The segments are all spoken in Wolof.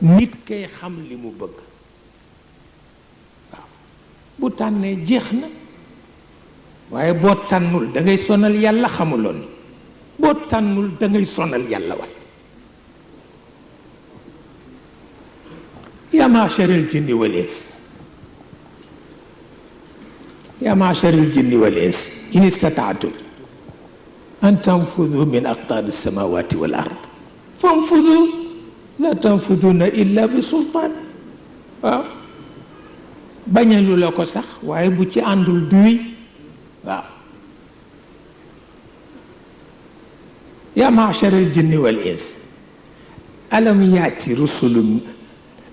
nit kay xam li mu bëgg waaw bu tànnee jeex na waaye boo tànnul da ngay sonal yàlla xamuloon ni boo tànnul da ngay sonal yàlla waay yaa maasharal jinni wal ins yaa maasharal jinni wal ins in istata'tum an tanfudu min aqtaari samawati wal ard fanfudu la tanfuduna illa bi sultaan waaw bañalu la ko sax waaye bu ci àndul duy waaw yaa ma'shara al-jinni wal ins alam yaati rusulun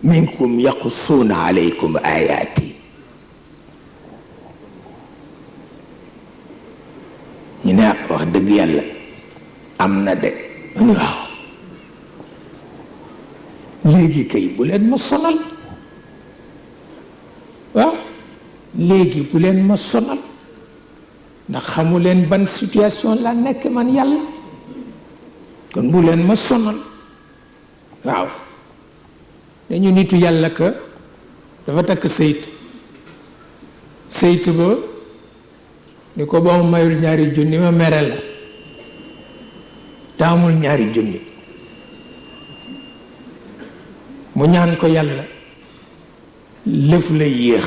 minkum yaqussuuna alaykum ayaati ñu ne wax dëgg yàlla am na de waaw léegi kay bu leen ma sonal waaw léegi bu leen ma sonal ndax xamu leen ban situation la nekk man yàlla kon bu leen ma sonal waaw dañu nitu yàlla ka dafa takk sëyt ba ni ko ba mu mayul ñaari junni ma mere la taamul ñaari junni mu ñaan ko yàlla lëf la yéex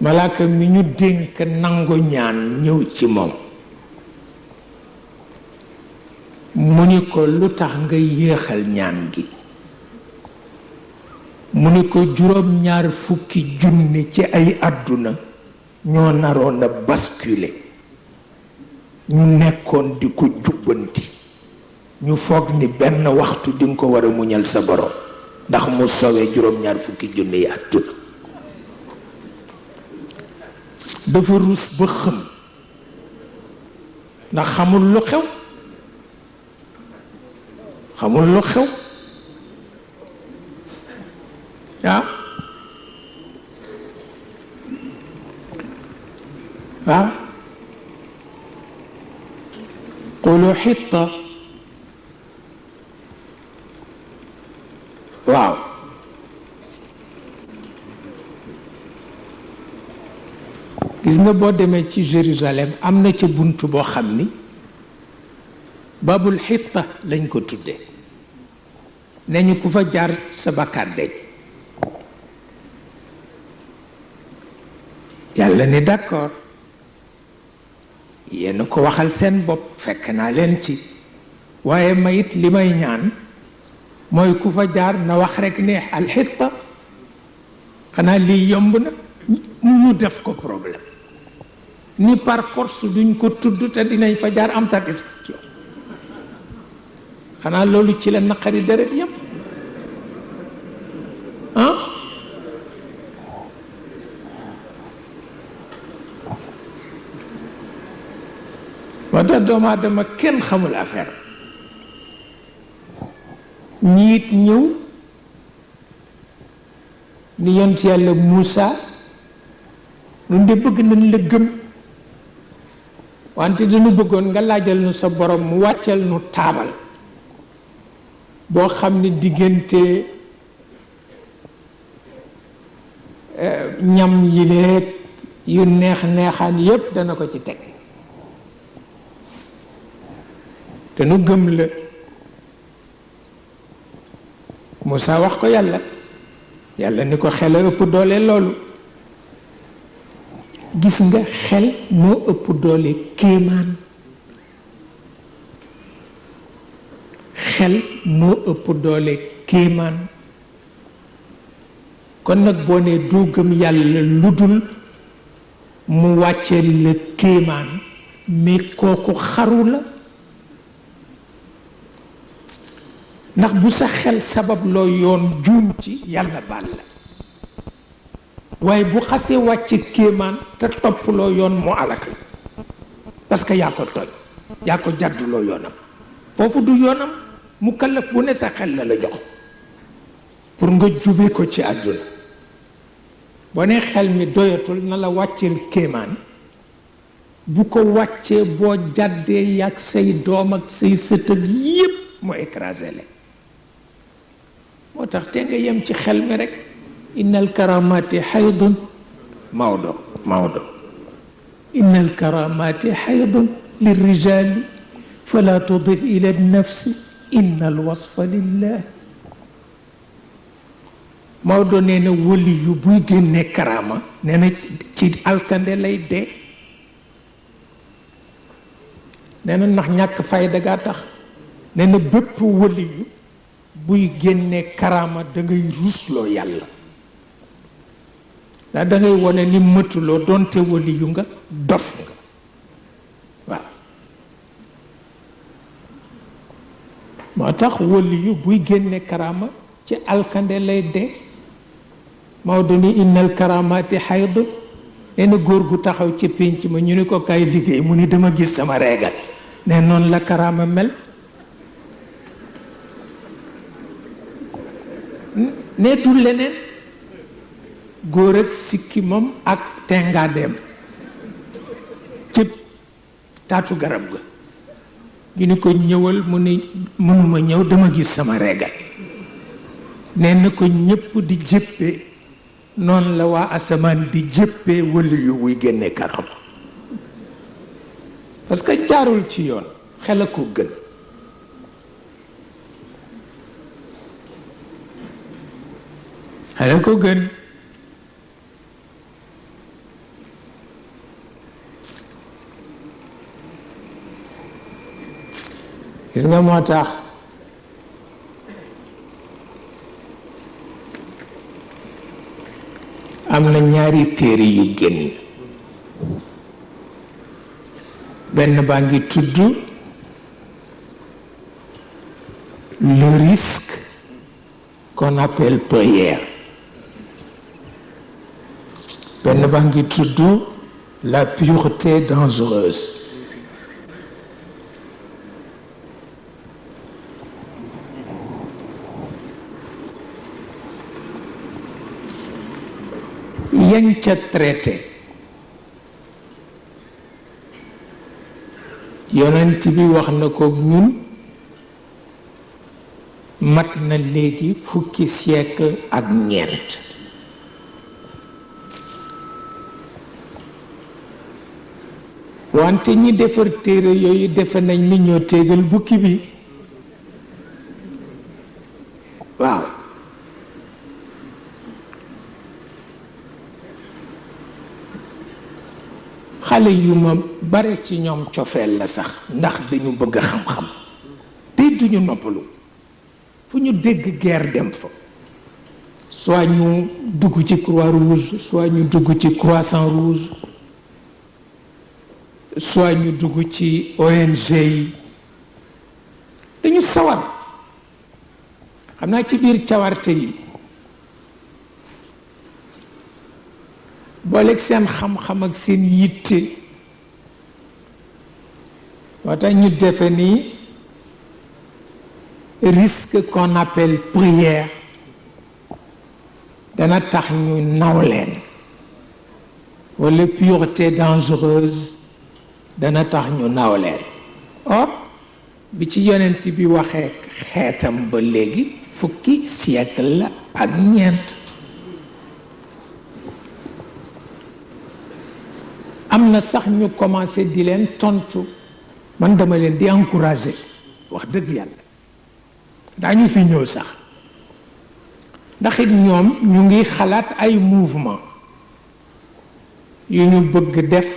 malaaka mi ñu dénk nangu ñaan ñëw ci moom mu ni ko lu tax nga yéexal ñaan gi mu ni ko 7 junni ci ay àdduna ñoo naroon a basculer ñu nekkoon di ko jubbanti ñu foog ni benn waxtu di nga ko war a muñal sa borom ndax mu sowee 7 junni yi àdduna dafa rus ba xëm ndax xamul lu xew waaw qulu hitta waaw gis nga boo demee ci Jérusalem am na ca bunt boo xam ni babul xitta lañ ko tudde ne ñu ku fa jaar sa bakkaar deñ yàlla ni d'accord yéen ko waxal seen bopp fekk naa leen ci waaye mayit li may ñaan mooy ku fa jaar na wax rek ne alxitta xanaa lii yomb na ñu def ko problème ni par force duñ ko tudd te dinañ fa jaar am satisfaction xanaa loolu ci la naqari deret yëpp moo tax doomu aadama kenn xamul affaire ñiit ñëw ni yont yàlla Moussa nun de bëgg nañ la gëm wante dañu bëggoon nga laajal nu sa borom mu wàcceel nu taabal boo xam ne diggante ñam yi leeg yu neexaan yépp dana ko ci teg te nu gëm la Moussa wax ko yàlla ni ko xel a ëpp doole loolu gis nga xel moo ëpp doole kéemaan xel moo ëpp doole kéemaan kon nag boo ne doo gëm yàlla lu dul mu wàcceel la kéemaan mais kooku xaru la ndax bu sa xel sabab loo yoon juum ci yàlla baal la waaye bu xasee wàcce kéemaan te topploo yoon mu alak la parce que yaa ko toj yaa ko jàdduloo yoonam foofu du yoonam mu kallaf bu ne sa xel la jox pour nga jube ko ci àdduna boo ne xel mi doyatul na la wàcceel kéemaan bu ko wàccee boo jàddee yàgg say doom ak say sët ak yépp mu écrasé leen moo tax te nga yem ci xel mi rek innal karamati xaydun Maodo innal karamati xaydun lirrijali fala tudif ila nafsi innal wasfa lillah Maodo nee na wëli yu buy génne karama nee na ci alkande lay dee nee na ndax ñàkk fayda gaa tax nee na bépp wëli yu buy génne karama da ngay rusloo yàlla ndax da ngay wone ni mëtuloo doonte wëli yu nga dof nga waaw moo tax wëli yu buy génne karama ci alkande lay dee Maodo ni innal karamati xayd nee na góor gu taxaw ci pénc ma ñu ni ko kay liggéey mu ni dama gis sama reegal ne noonu la karama mel ne du leneen góor ak sikki moom ak tengaadeem ci taatu garab ga ñu ni ko ñëwal mu ni mënuma ñëw dama gis sama reegal nee na ko ñépp di jëppee noonu la waa asamaan di jëppee wëli yu wuy génne karam parce que jaarul ci yoon xel a ko gën xel a ko gën gis nga moo tax am na ñaari téere yu génn benn baa ngi tudd le risque qu'on appelle prière benn baa ngi tudd la pureté dangereuse yañ ca traité yonent bi wax na ko ñun mat na léegi fukki siècle ak ñeent wante ñi defar téere yooyu defe nañ ni ñoo téegal bukki bi waaw xale yu ma bare ci ñoom cofeel la sax ndax dañu bëgg xam-xam te duñu noppalu fu ñu dégg guerre dem fa soit ñu dugg ci croix rouge soit ñu dugg ci croissant rouge soit ñu dugg ci ONG yi dañu sawar xam naa ci biir cawarte yi booleeg seen xam-xam ak seen yitte moo tax ñu defe ni risque qu'on appelle prière dana tax ñu naw leen wala pureté dangereuse dana tax ñu naw leen or bi ci yonent bi waxee xeetam ba léegi fukki siècle la ak ñeent am na sax ñu commencé di leen tontu man dama leen di encourager wax dëgg yàlla daañu fi ñëw sax ndax it ñoom ñu ngi xalaat ay mouvement yu ñu bëgg def